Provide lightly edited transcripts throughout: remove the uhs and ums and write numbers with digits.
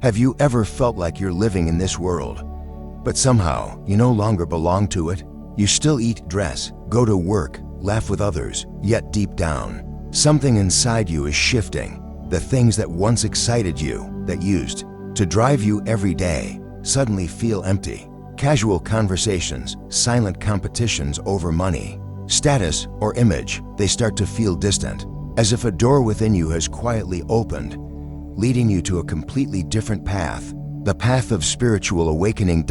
Have you ever felt like you're living in this world, but somehow you no longer belong to it? You still eat, dress, go to work, laugh with others, yet deep down, something inside you is shifting. The things that once excited you, that used to drive you every day, suddenly feel empty. Casual conversations, silent competitions over money, status, or image, they start to feel distant, as if a door within you has quietly opened, leading you to a completely different path, the path of spiritual awakening.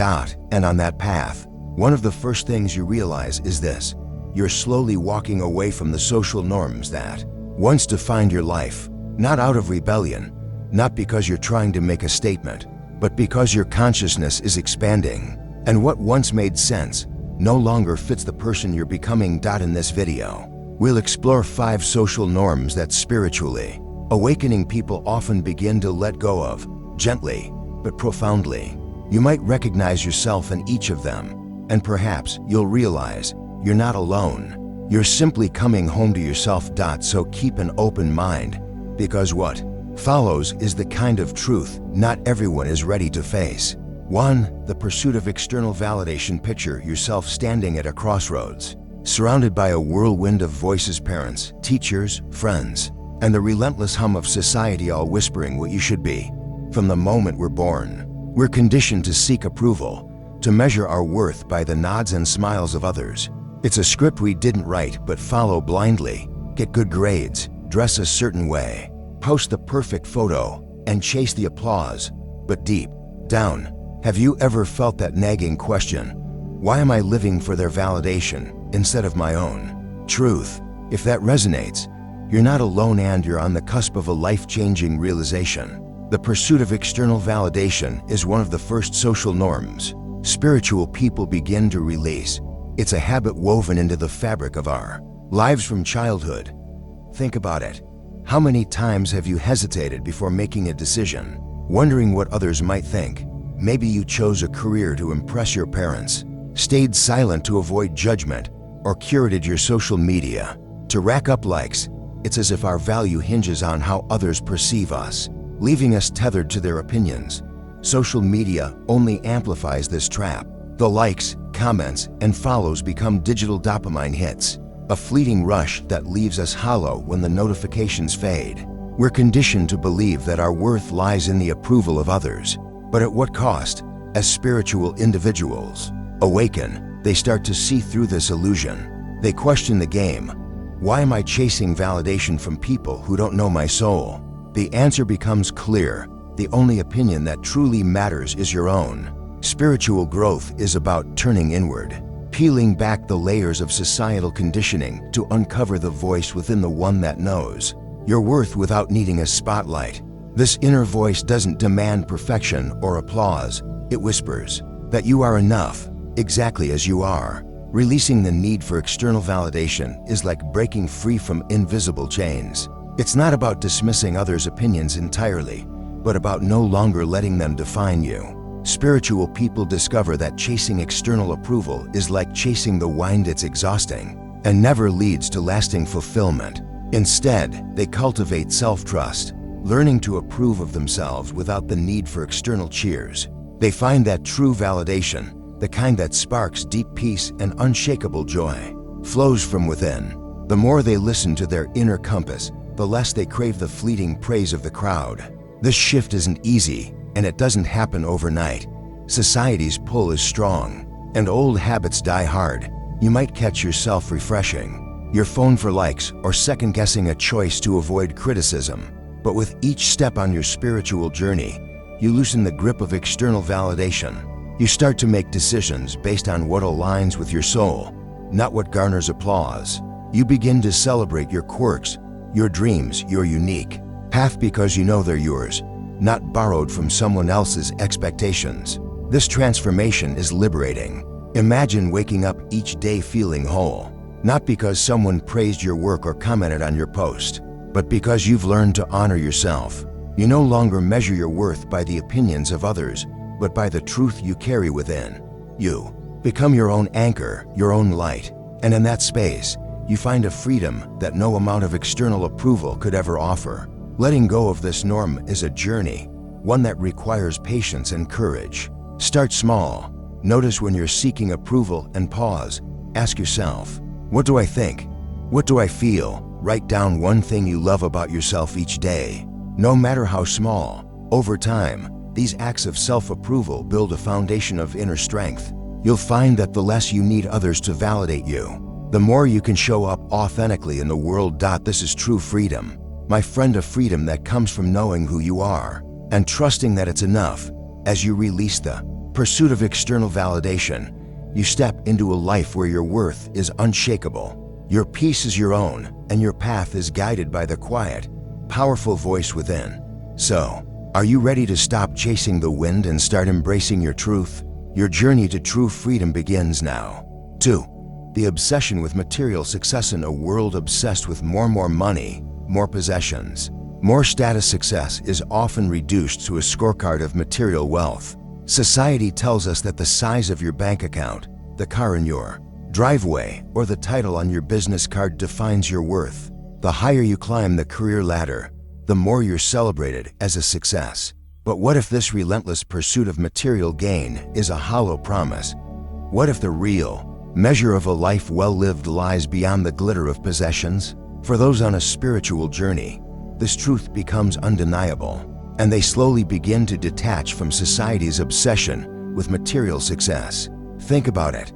And on that path, one of the first things you realize is this: you're slowly walking away from the social norms that once defined your life, not out of rebellion, not because you're trying to make a statement, but because your consciousness is expanding, and what once made sense no longer fits the person you're becoming. In this video, we'll explore 5 social norms that spiritually awakening people often begin to let go of, gently but profoundly. You might recognize yourself in each of them, and perhaps you'll realize you're not alone. You're simply coming home to yourself. So keep an open mind, because what follows is the kind of truth not everyone is ready to face. 1. The pursuit of external validation. Picture yourself standing at a crossroads, surrounded by a whirlwind of voices: parents, teachers, friends, and the relentless hum of society, all whispering what you should be. From the moment we're born, we're conditioned to seek approval, to measure our worth by the nods and smiles of others. It's a script we didn't write but follow blindly. Get good grades, dress a certain way, post the perfect photo, and chase the applause. But deep down, have you ever felt that nagging question: why am I living for their validation instead of my own truth? If that resonates, you're not alone, and you're on the cusp of a life-changing realization. The pursuit of external validation is one of the first social norms spiritual people begin to release. It's a habit woven into the fabric of our lives from childhood. Think about it. How many times have you hesitated before making a decision, wondering what others might think? Maybe you chose a career to impress your parents, stayed silent to avoid judgment, or curated your social media to rack up likes. It's as if our value hinges on how others perceive us, leaving us tethered to their opinions. Social media only amplifies this trap. The likes, comments, and follows become digital dopamine hits, a fleeting rush that leaves us hollow when the notifications fade. We're conditioned to believe that our worth lies in the approval of others. But at what cost? As spiritual individuals awaken, they start to see through this illusion. They question the game. Why am I chasing validation from people who don't know my soul? The answer becomes clear. The only opinion that truly matters is your own. Spiritual growth is about turning inward, peeling back the layers of societal conditioning to uncover the voice within, the one that knows your worth without needing a spotlight. This inner voice doesn't demand perfection or applause. It whispers that you are enough, exactly as you are. Releasing the need for external validation is like breaking free from invisible chains. It's not about dismissing others' opinions entirely, but about no longer letting them define you. Spiritual people discover that chasing external approval is like chasing the wind. It's exhausting and never leads to lasting fulfillment. Instead, they cultivate self-trust, learning to approve of themselves without the need for external cheers. They find that true validation, the kind that sparks deep peace and unshakable joy, flows from within. The more they listen to their inner compass, the less they crave the fleeting praise of the crowd. This shift isn't easy, and it doesn't happen overnight. Society's pull is strong, and old habits die hard. You might catch yourself refreshing your phone for likes or second-guessing a choice to avoid criticism. But with each step on your spiritual journey, you loosen the grip of external validation. You start to make decisions based on what aligns with your soul, not what garners applause. You begin to celebrate your quirks, your dreams, your unique path, because you know they're yours, not borrowed from someone else's expectations. This transformation is liberating. Imagine waking up each day feeling whole, not because someone praised your work or commented on your post, but because you've learned to honor yourself. You no longer measure your worth by the opinions of others, but by the truth you carry within. You become your own anchor, your own light, and in that space, you find a freedom that no amount of external approval could ever offer. Letting go of this norm is a journey, one that requires patience and courage. Start small. Notice when you're seeking approval and pause. Ask yourself, what do I think? What do I feel? Write down one thing you love about yourself each day. No matter how small, over time, these acts of self-approval build a foundation of inner strength. You'll find that the less you need others to validate you, the more you can show up authentically in the world. This is true freedom, my friend, a freedom that comes from knowing who you are and trusting that it's enough. As you release the pursuit of external validation, you step into a life where your worth is unshakable. Your peace is your own, and your path is guided by the quiet, powerful voice within. So, are you ready to stop chasing the wind and start embracing your truth? Your journey to true freedom begins now. 2. The obsession with material success. In a world obsessed with more money, more possessions, more status, success is often reduced to a scorecard of material wealth. Society tells us that the size of your bank account, the car in your driveway, or the title on your business card defines your worth. The higher you climb the career ladder, the more you're celebrated as a success. But what if this relentless pursuit of material gain is a hollow promise? What if the real measure of a life well lived lies beyond the glitter of possessions? For those on a spiritual journey, this truth becomes undeniable, and they slowly begin to detach from society's obsession with material success. Think about it.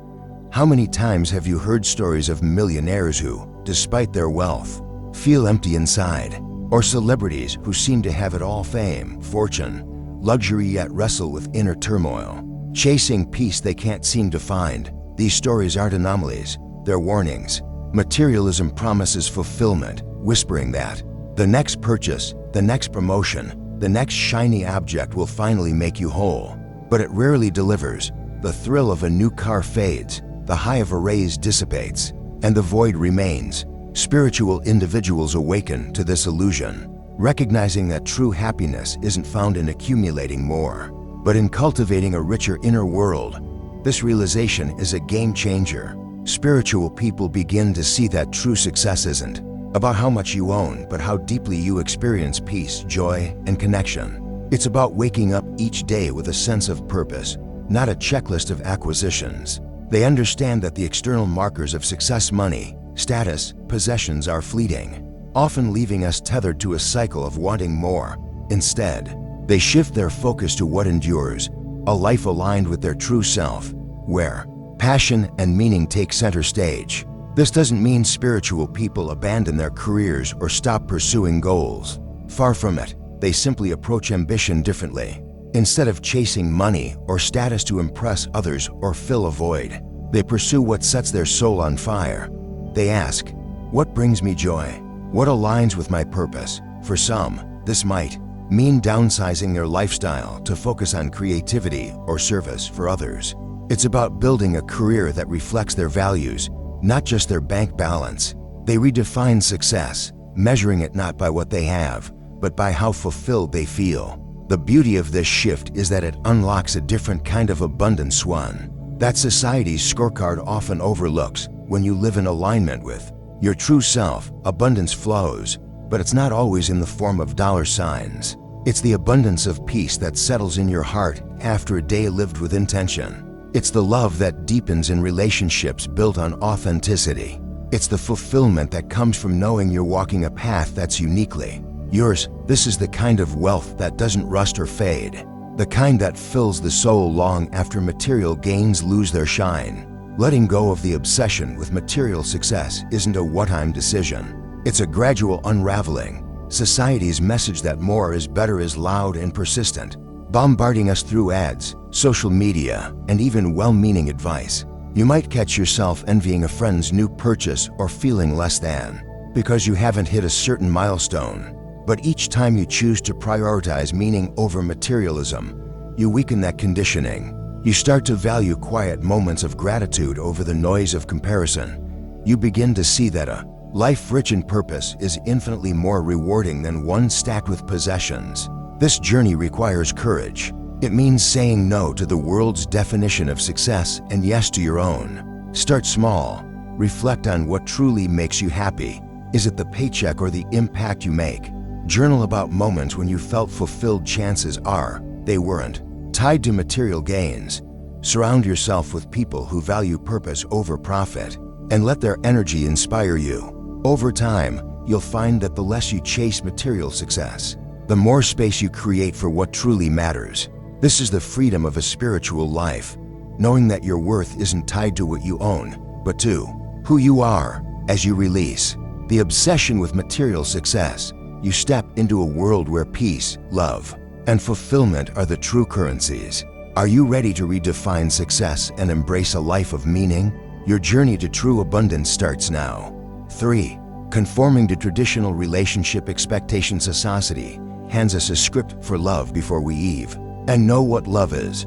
How many times have you heard stories of millionaires who, despite their wealth, feel empty inside? Or celebrities who seem to have it all: fame, fortune, luxury, yet wrestle with inner turmoil, chasing peace they can't seem to find? These stories aren't anomalies, they're warnings. Materialism promises fulfillment, whispering that the next purchase, the next promotion, the next shiny object will finally make you whole. But it rarely delivers. The thrill of a new car fades, the high of a raise dissipates, and the void remains. Spiritual individuals awaken to this illusion, recognizing that true happiness isn't found in accumulating more, but in cultivating a richer inner world. This realization is a game changer. Spiritual people begin to see that true success isn't about how much you own, but how deeply you experience peace, joy, and connection. It's about waking up each day with a sense of purpose, not a checklist of acquisitions. They understand that the external markers of success, money, status, possessions, are fleeting, often leaving us tethered to a cycle of wanting more. Instead, they shift their focus to what endures, a life aligned with their true self, where passion and meaning take center stage. This doesn't mean spiritual people abandon their careers or stop pursuing goals. Far from it, they simply approach ambition differently. Instead of chasing money or status to impress others or fill a void, they pursue what sets their soul on fire. They ask, what brings me joy? What aligns with my purpose? For some, this might mean downsizing their lifestyle to focus on creativity or service. For others, it's about building a career that reflects their values, not just their bank balance. They redefine success, measuring it not by what they have, but by how fulfilled they feel. The beauty of this shift is that it unlocks a different kind of abundance, one that society's scorecard often overlooks. When you live in alignment with your true self, abundance flows, but it's not always in the form of dollar signs. It's the abundance of peace that settles in your heart after a day lived with intention. It's the love that deepens in relationships built on authenticity. It's the fulfillment that comes from knowing you're walking a path that's uniquely yours. This is the kind of wealth that doesn't rust or fade, the kind that fills the soul long after material gains lose their shine. Letting go of the obsession with material success isn't a one-time decision. It's a gradual unraveling. Society's message that more is better is loud and persistent, bombarding us through ads, social media, and even well-meaning advice. You might catch yourself envying a friend's new purchase or feeling less than because you haven't hit a certain milestone. But each time you choose to prioritize meaning over materialism, you weaken that conditioning. You start to value quiet moments of gratitude over the noise of comparison. You begin to see that a life rich in purpose is infinitely more rewarding than one stacked with possessions. This journey requires courage. It means saying no to the world's definition of success and yes to your own. Start small. Reflect on what truly makes you happy. Is it the paycheck or the impact you make? Journal about moments when you felt fulfilled. Chances are they weren't tied to material gains. Surround yourself with people who value purpose over profit, and let their energy inspire you. Over time, you'll find that the less you chase material success, the more space you create for what truly matters. This is the freedom of a spiritual life, knowing that your worth isn't tied to what you own, but to who you are. As you release the obsession with material success, you step into a world where peace, love, and fulfillment are the true currencies. Are you ready to redefine success and embrace a life of meaning? Your journey to true abundance starts now. 3. Conforming to traditional relationship expectations. Society hands us a script for love before we even know what love is.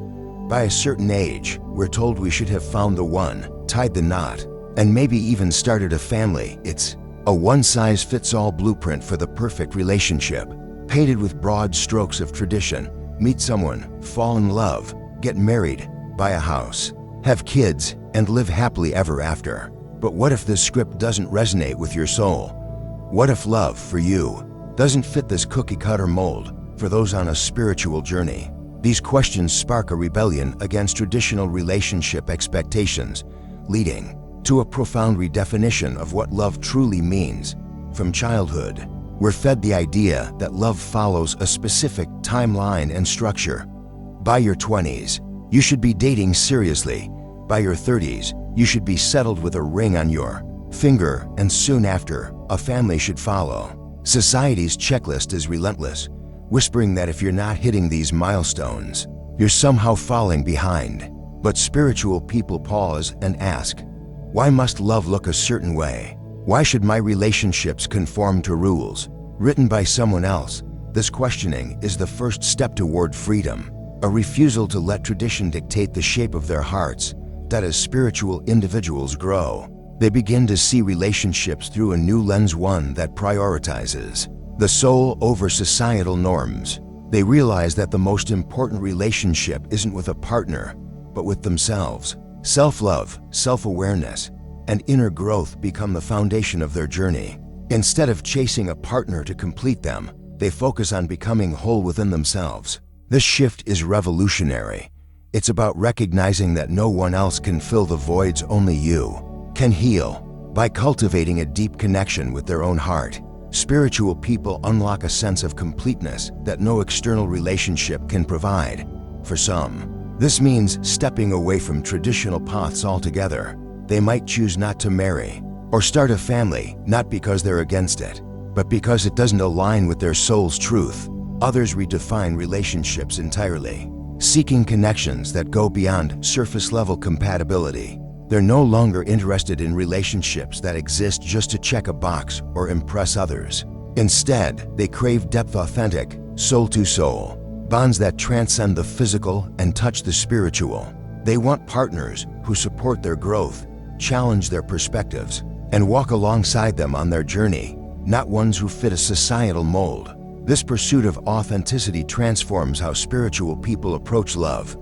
By a certain age, we're told we should have found the one, tied the knot, and maybe even started a family. It's a one-size-fits-all blueprint for the perfect relationship, painted with broad strokes of tradition. Meet someone, fall in love, get married, buy a house, have kids, and live happily ever after. But what if this script doesn't resonate with your soul? What if love, for you, doesn't fit this cookie-cutter mold? For those on a spiritual journey, these questions spark a rebellion against traditional relationship expectations, leading to a profound redefinition of what love truly means. From childhood, we're fed the idea that love follows a specific timeline and structure. By your 20s, you should be dating seriously. By your 30s, you should be settled with a ring on your finger, and soon after, a family should follow. Society's checklist is relentless, whispering that if you're not hitting these milestones, you're somehow falling behind. But spiritual people pause and ask, why must love look a certain way? Why should my relationships conform to rules written by someone else? This questioning is the first step toward freedom, a refusal to let tradition dictate the shape of their hearts. That as spiritual individuals grow, they begin to see relationships through a new lens, one that prioritizes the soul over societal norms. They realize that the most important relationship isn't with a partner, but with themselves. Self-love, self-awareness, and inner growth become the foundation of their journey. Instead of chasing a partner to complete them, they focus on becoming whole within themselves. This shift is revolutionary. It's about recognizing that no one else can fill the voids only you can heal. By cultivating a deep connection with their own heart, spiritual people unlock a sense of completeness that no external relationship can provide. For some, this means stepping away from traditional paths altogether. They might choose not to marry or start a family, not because they're against it, but because it doesn't align with their soul's truth. Others redefine relationships entirely, seeking connections that go beyond surface-level compatibility. They're no longer interested in relationships that exist just to check a box or impress others. Instead, they crave depth, authentic, soul-to-soul bonds that transcend the physical and touch the spiritual. They want partners who support their growth, challenge their perspectives, and walk alongside them on their journey, not ones who fit a societal mold. This pursuit of authenticity transforms how spiritual people approach love.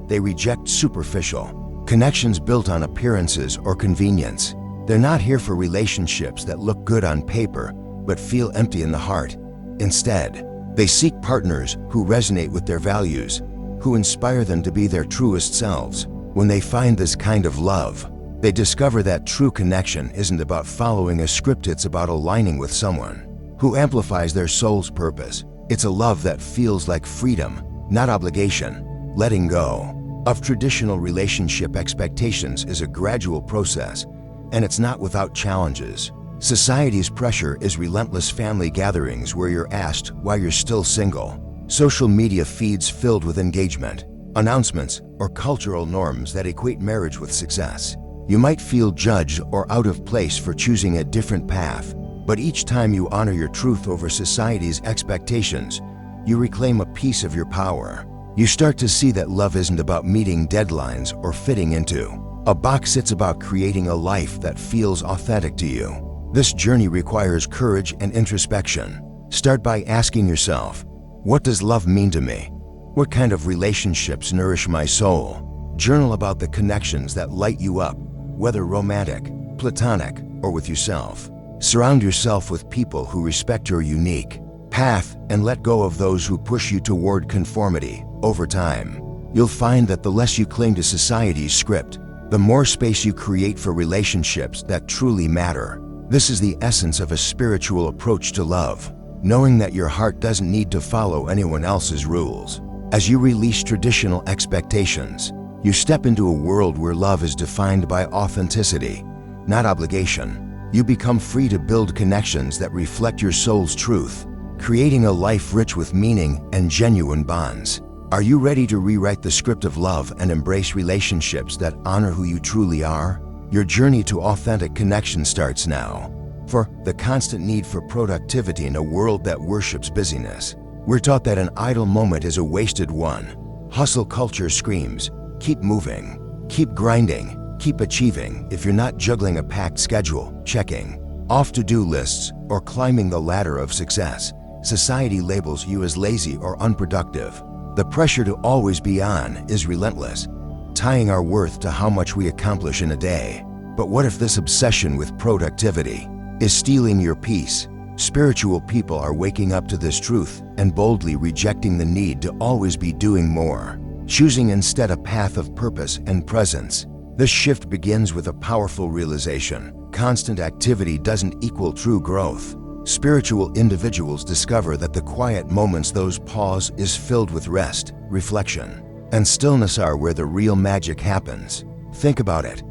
They reject superficial connections built on appearances or convenience. They're not here for relationships that look good on paper, but feel empty in the heart. Instead, they seek partners who resonate with their values, who inspire them to be their truest selves. When they find this kind of love, they discover that true connection isn't about following a script, it's about aligning with someone who amplifies their soul's purpose. It's a love that feels like freedom, not obligation. Letting go of traditional relationship expectations is a gradual process, and it's not without challenges. Society's pressure is relentless. Family gatherings where you're asked why you're still single, social media feeds filled with engagement, announcements, or cultural norms that equate marriage with success. You might feel judged or out of place for choosing a different path, but each time you honor your truth over society's expectations, you reclaim a piece of your power. You start to see that love isn't about meeting deadlines or fitting into a box. It's about creating a life that feels authentic to you. This journey requires courage and introspection. Start by asking yourself, what does love mean to me? What kind of relationships nourish my soul? Journal about the connections that light you up, whether romantic, platonic, or with yourself. Surround yourself with people who respect your unique path and let go of those who push you toward conformity. Over time, you'll find that the less you cling to society's script, the more space you create for relationships that truly matter. This is the essence of a spiritual approach to love, knowing that your heart doesn't need to follow anyone else's rules. As you release traditional expectations, you step into a world where love is defined by authenticity, not obligation. You become free to build connections that reflect your soul's truth, creating a life rich with meaning and genuine bonds. Are you ready to rewrite the script of love and embrace relationships that honor who you truly are? Your journey to authentic connection starts now. For the constant need for productivity in a world that worships busyness, we're taught that an idle moment is a wasted one. Hustle culture screams, keep moving, keep grinding, keep achieving. If you're not juggling a packed schedule, checking off to-do lists, or climbing the ladder of success, society labels you as lazy or unproductive. The pressure to always be on is relentless, tying our worth to how much we accomplish in a day. But what if this obsession with productivity is stealing your peace? Spiritual people are waking up to this truth and boldly rejecting the need to always be doing more, choosing instead a path of purpose and presence. This shift begins with a powerful realization: constant activity doesn't equal true growth. Spiritual individuals discover that the quiet moments, those pause, is filled with rest, reflection, and stillness are where the real magic happens. Think about it.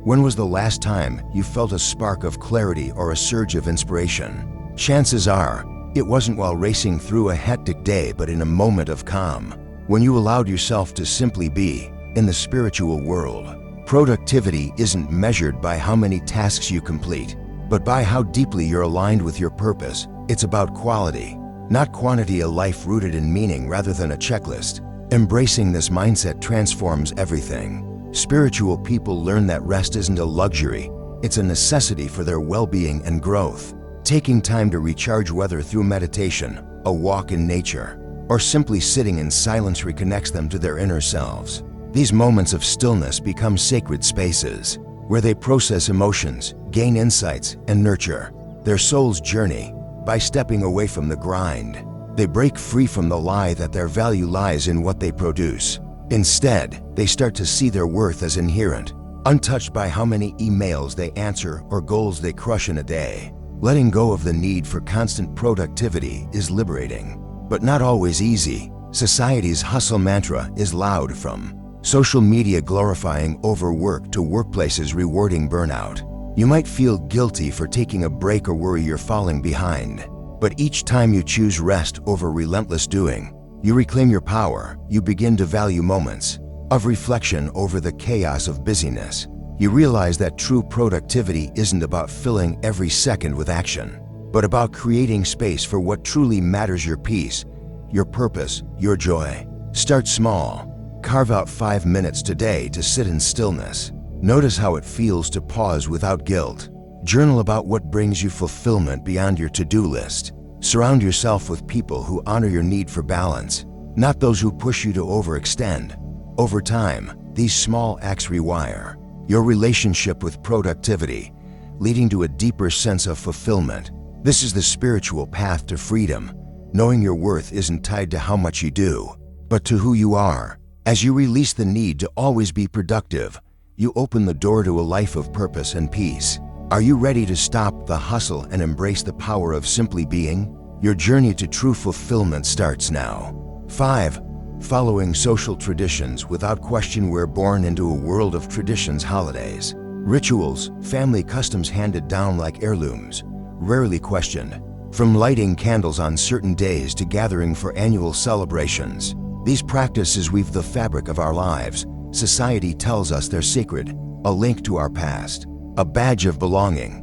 When was the last time you felt a spark of clarity or a surge of inspiration? Chances are, it wasn't while racing through a hectic day, but in a moment of calm, when you allowed yourself to simply be. In the spiritual world, productivity isn't measured by how many tasks you complete, but by how deeply you're aligned with your purpose. It's about quality, not quantity, a life rooted in meaning rather than a checklist. Embracing this mindset transforms everything. Spiritual people learn that rest isn't a luxury, it's a necessity for their well-being and growth. Taking time to recharge, whether through meditation, a walk in nature, or simply sitting in silence, reconnects them to their inner selves. These moments of stillness become sacred spaces where they process emotions, gain insights, and nurture their soul's journey. By stepping away from the grind, they break free from the lie that their value lies in what they produce. Instead, they start to see their worth as inherent, untouched by how many emails they answer or goals they crush in a day. Letting go of the need for constant productivity is liberating, but not always easy. Society's hustle mantra is loud, from social media glorifying overwork to workplaces rewarding burnout. You might feel guilty for taking a break or worry you're falling behind. But each time you choose rest over relentless doing, you reclaim your power. You begin to value moments of reflection over the chaos of busyness. You realize that true productivity isn't about filling every second with action, but about creating space for what truly matters: your peace, your purpose, your joy. Start small. Carve out 5 minutes today to sit in stillness. Notice how it feels to pause without guilt. Journal about what brings you fulfillment beyond your to-do list. Surround yourself with people who honor your need for balance, not those who push you to overextend. Over time, these small acts rewire your relationship with productivity, leading to a deeper sense of fulfillment. This is the spiritual path to freedom, knowing your worth isn't tied to how much you do, but to who you are. As you release the need to always be productive, you open the door to a life of purpose and peace. Are you ready to stop the hustle and embrace the power of simply being? Your journey to true fulfillment starts now. 5. Following social traditions without question. We're born into a world of traditions: holidays, rituals, family customs handed down like heirlooms, rarely questioned. From lighting candles on certain days to gathering for annual celebrations, these practices weave the fabric of our lives. Society tells us they're sacred, a link to our past, a badge of belonging.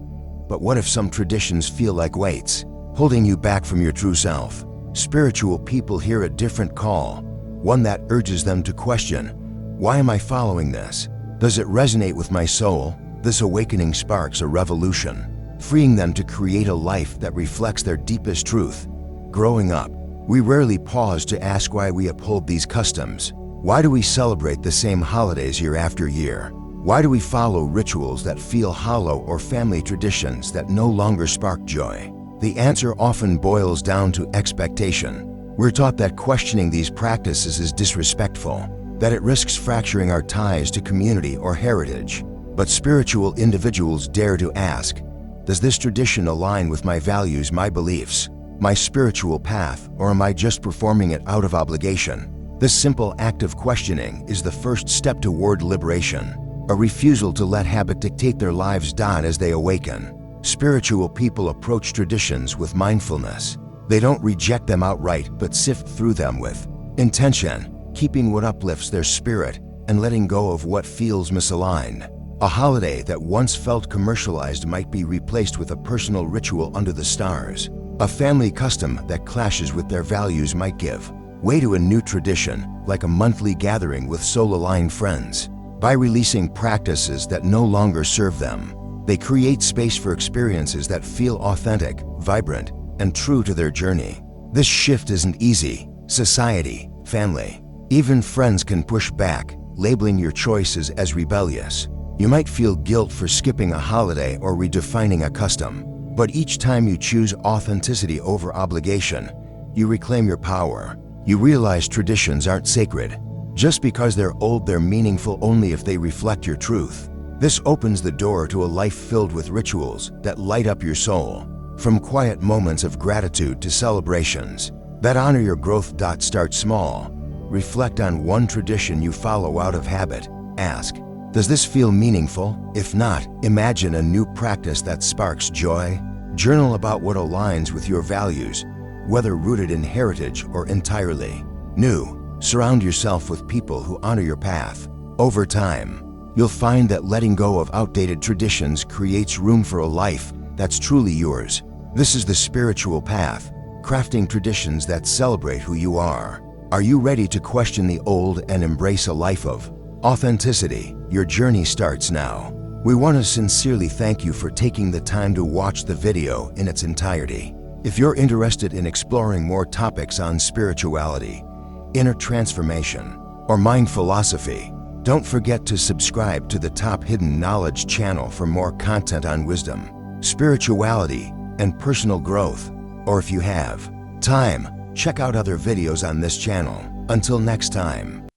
But what if some traditions feel like weights, holding you back from your true self? Spiritual people hear a different call, one that urges them to question, why am I following this? Does it resonate with my soul? This awakening sparks a revolution, freeing them to create a life that reflects their deepest truth. Growing up, we rarely pause to ask why we uphold these customs. Why do we celebrate the same holidays year after year? Why do we follow rituals that feel hollow or family traditions that no longer spark joy? The answer often boils down to expectation. We're taught that questioning these practices is disrespectful, that it risks fracturing our ties to community or heritage. But spiritual individuals dare to ask, does this tradition align with my values, my beliefs, my spiritual path, or am I just performing it out of obligation? This simple act of questioning is the first step toward liberation, a refusal to let habit dictate their lives as they awaken. Spiritual people approach traditions with mindfulness. They don't reject them outright, but sift through them with intention, keeping what uplifts their spirit and letting go of what feels misaligned. A holiday that once felt commercialized might be replaced with a personal ritual under the stars. A family custom that clashes with their values might give way to a new tradition, like a monthly gathering with soul-aligned friends. By releasing practices that no longer serve them, they create space for experiences that feel authentic, vibrant, and true to their journey. This shift isn't easy. Society, family, even friends can push back, labeling your choices as rebellious. You might feel guilt for skipping a holiday or redefining a custom, but each time you choose authenticity over obligation, you reclaim your power. You realize traditions aren't sacred. Just because they're old, they're meaningful only if they reflect your truth. This opens the door to a life filled with rituals that light up your soul. From quiet moments of gratitude to celebrations that honor your growth. Start small. Reflect on one tradition you follow out of habit. Ask, does this feel meaningful? If not, imagine a new practice that sparks joy. Journal about what aligns with your values, whether rooted in heritage or entirely new. Surround yourself with people who honor your path. Over time, you'll find that letting go of outdated traditions creates room for a life that's truly yours. This is the spiritual path, crafting traditions that celebrate who you are. Are you ready to question the old and embrace a life of authenticity? Your journey starts now. We want to sincerely thank you for taking the time to watch the video in its entirety. If you're interested in exploring more topics on spirituality, inner transformation, or mind philosophy, don't forget to subscribe to the Top Hidden Knowledge channel for more content on wisdom, spirituality, and personal growth. Or if you have time, check out other videos on this channel. Until next time.